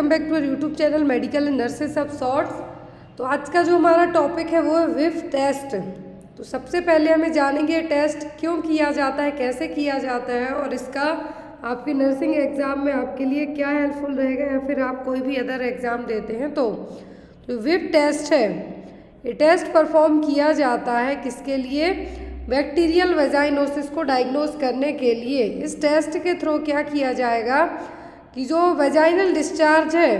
Welcome back to YouTube channel medical and nurses of shorts. तो आज का जो हमारा टॉपिक है वो है विफ टेस्ट। तो सबसे पहले हमें जानेंगे टेस्ट क्यों किया जाता है, कैसे किया जाता है और इसका आपके नर्सिंग एग्ज़ाम में आपके लिए क्या हेल्पफुल रहेगा या फिर आप कोई भी अदर एग्ज़ाम देते हैं तो विफ टेस्ट है। ये टेस्ट परफॉर्म किया जाता है किसके लिए? बैक्टीरियल वेजाइनोसिस को डायग्नोस करने के लिए। इस टेस्ट के थ्रू क्या किया जाएगा कि जो वेजाइनल डिस्चार्ज है,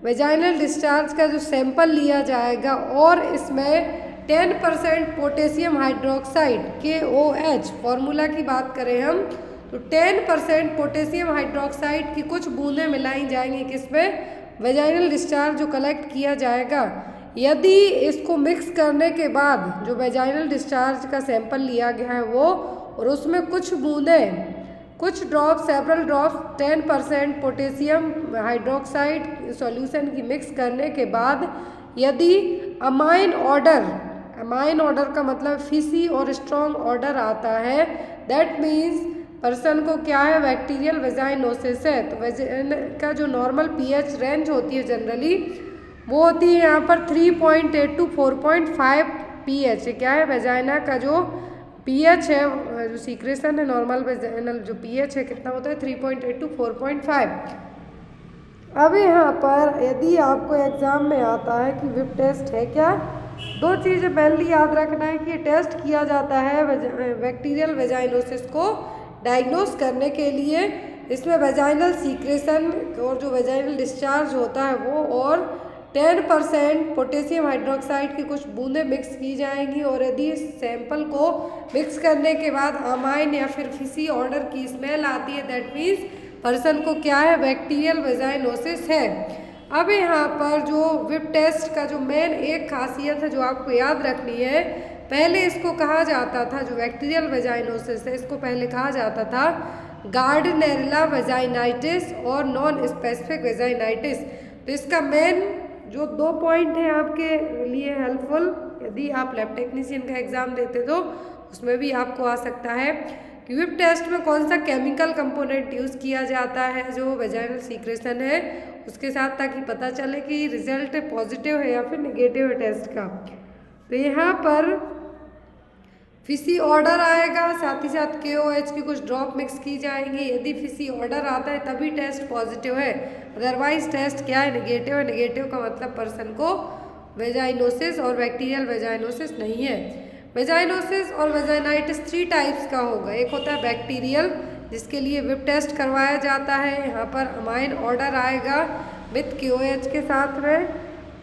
वेजाइनल डिस्चार्ज का जो सैंपल लिया जाएगा और इसमें 10% पोटेशियम हाइड्रोक्साइड KOH फॉर्मूला की बात करें हम तो 10% पोटेशियम हाइड्रोक्साइड की कुछ बूंदें मिलाई जाएंगी किसमें? वेजाइनल डिस्चार्ज जो कलेक्ट किया जाएगा। यदि इसको मिक्स करने के बाद जो वेजाइनल डिस्चार्ज का सैंपल लिया गया है वो और उसमें कुछ बूंदें, कुछ drop, several drops 10% potassium hydroxide solution की मिक्स करने के बाद यदि अमाइन ऑर्डर का मतलब फिशी और स्ट्रॉन्ग ऑर्डर आता है, दैट मीन्स पर्सन को क्या है? बैक्टीरियल वेजाइनोसिस है। तो वेजाइन का जो नॉर्मल pH रेंज होती है जनरली वो होती है यहाँ पर 3.8 to 4.5 pH। क्या है? वेजाइना का जो pH है, जो सीक्रेशन है नॉर्मल वेजाइनल जो pH है कितना होता है? 3.8 to 4.5। अब यहाँ पर यदि आपको एग्ज़ाम में आता है कि विप टेस्ट है क्या, दो चीज़ें मेनली याद रखना है कि ये टेस्ट किया जाता है बैक्टीरियल वेजाइनोसिस को डायग्नोस करने के लिए। इसमें वेजाइनल सीक्रेशन और जो वेजाइनल डिस्चार्ज होता है वो और 10% पोटेशियम हाइड्रोक्साइड की कुछ बूंदें मिक्स की जाएंगी और यदि इस सैंपल को मिक्स करने के बाद अमाइन या फिर फिशी ऑर्डर की स्मेल आती है, दैट मीन्स पर्सन को क्या है? बैक्टीरियल वेजाइनोसिस है। अब यहाँ पर जो विप टेस्ट का जो मेन एक खासियत है जो आपको याद रखनी है, पहले इसको कहा जाता था, जो बैक्टीरियल वेजाइनोसिस है इसको पहले कहा जाता था गार्डनेरिला वेजाइनाइटिस और नॉन स्पेसिफिक वेजाइनाइटिस। तो इसका मेन जो 2 पॉइंट हैं आपके लिए हेल्पफुल, यदि आप लैब टेक्नीशियन का एग्ज़ाम देते तो उसमें भी आपको आ सकता है कि विप टेस्ट में कौन सा केमिकल कंपोनेंट यूज़ किया जाता है जो वेजाइनल सीक्रेशन है उसके साथ, ताकि पता चले कि रिजल्ट पॉजिटिव है या फिर नेगेटिव है टेस्ट का। तो यहाँ पर फिशी ऑर्डर आएगा, साथ ही साथ KOH की कुछ ड्रॉप मिक्स की जाएंगी। यदि फिशी ऑर्डर आता है तभी टेस्ट पॉजिटिव है, अदरवाइज टेस्ट क्या है? नेगेटिव है। नेगेटिव का मतलब पर्सन को वेजाइनोसिस और बैक्टीरियल वेजाइनोसिस नहीं है। वेजाइनोसिस और वेजाइनाइटिस 3 टाइप्स का होगा। एक होता है बैक्टीरियल जिसके लिए विप टेस्ट करवाया जाता है, यहाँ पर अमाइन ऑर्डर आएगा विथ KOH के साथ में,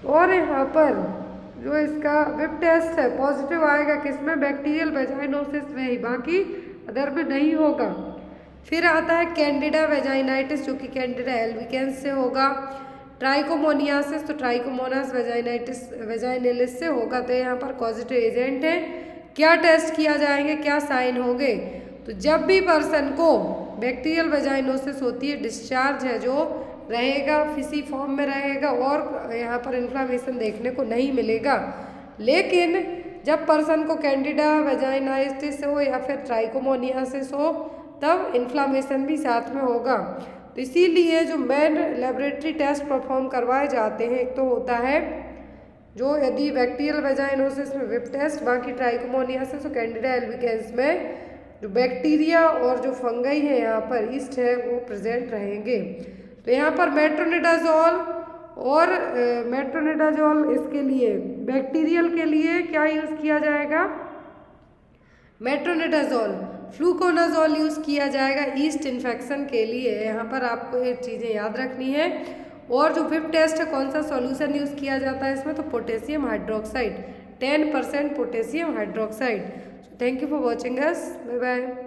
और यहाँ पर जो इसका विप टेस्ट है पॉजिटिव आएगा किसमें? बैक्टीरियल वेजाइनोसिस में ही, बाकी अदर में नहीं होगा। फिर आता है कैंडिडा वेजाइनाइटिस जो कि कैंडिडा एल्बिकेंस से होगा। ट्राइकोमोनियासिस तो ट्राइकोमोनास वेजाइनलिस से होगा। तो यहाँ पर पॉजिटिव एजेंट है। क्या टेस्ट किया जाएंगे, क्या साइन होंगे? तो जब भी पर्सन को बैक्टीरियल वेजाइनोसिस होती है, डिस्चार्ज है जो रहेगा फिशी फॉर्म में रहेगा और यहाँ पर इन्फ्लामेशन देखने को नहीं मिलेगा। लेकिन जब पर्सन को कैंडिडा वेजाइनाइटिस हो या फिर ट्राइकोमोनियासिस हो तब इन्फ्लामेशन भी साथ में होगा। तो इसीलिए जो मेन लेबोरेटरी टेस्ट परफॉर्म करवाए जाते हैं, एक तो होता है जो यदि बैक्टीरियल वेजाइनोसिस में विप टेस्ट, बाकी ट्राइकोमोनियासिस और कैंडिडा एल्बिकेंस में जो बैक्टीरिया और जो फंगई है यहाँ पर ईस्ट है वो प्रेजेंट रहेंगे। तो यहाँ पर मेट्रोनिडाजोल और मेट्रोनिडाजोल इसके लिए बैक्टीरियल के लिए क्या यूज़ किया जाएगा? मेट्रोनिडाजोल। फ्लूकोनाजोल यूज़ किया जाएगा ईस्ट इन्फेक्शन के लिए। यहाँ पर आपको ये चीज़ें याद रखनी है। और जो विप टेस्ट है कौन सा सॉल्यूशन यूज़ किया जाता है इसमें? तो potassium hydroxide, 10% potassium hydroxide. Thank you for watching us, bye bye.